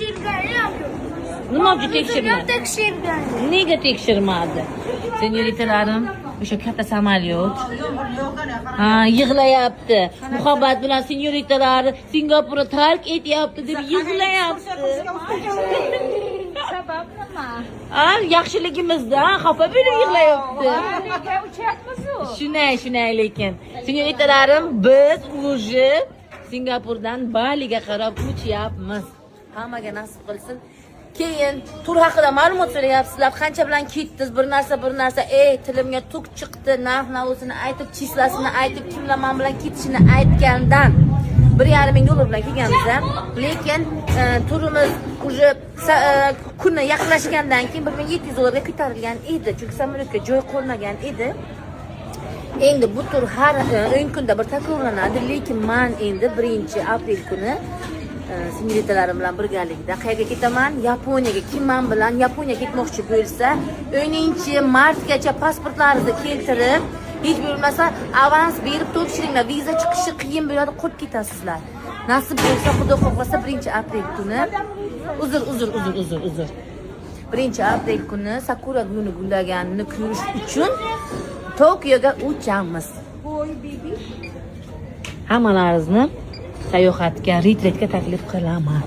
tekshirgani ham yo'q. Nima uchun tekshirmadi? Tekshirgani. Nega tekshirmadi? Senyoritalarim, o'sha katta samolyot. Ha, yig'layapti. Muhabbat bilan senyoritalar Singapurni tark etyapti deb yig'layapti. Sabab nima? Yaxshiligimizdan xafa bo'lib yig'layapti. Nega uchyapmiz-ku? Shunay lekin. Senyoritalarim, biz уже Singapurdan Baliga qarab uchyapmiz. Hammaga nasib qilsin. Keyin tur haqida ma'lumot so'rayapsizlar. Qancha bilan ketdingiz? Bir narsa, tilimga tuk chiqdi. Narx-navosini aytib, chislasini aytib, kimlar men bilan ketishini aytgandan 1,5 ming dollar bilan kelganmiz. Lekin turimiz уже kunni yaqinlashgandan keyin 1700 dollarga ko'tarilgan edi. Chunki samolyotga joy qolmagan edi. Endi bu tur har 10 kunda bir takrorlanadi, lekin men endi 1-aprel kuni senyoritalarim bilan birgalikda qayerga ketaman? Yaponiyaga. Kim men bilan Yaponiyaga ketmoqchi bo'lsa, 10-martgacha pasportlaringizni keltirib, hech bo'lmasa avans berib topshiringlar. Viza chiqishi qiyin bo'ladi, qolib ketasizlar. Nasib bo'lsa, Xudo xohlasa 1-aprel kuni uzr. 1-aprel kuni sakura guli gullaganini ko'rish uchun Tokioga uchamiz. Hammalaringizni sayohatga, retretga taklif qilaman.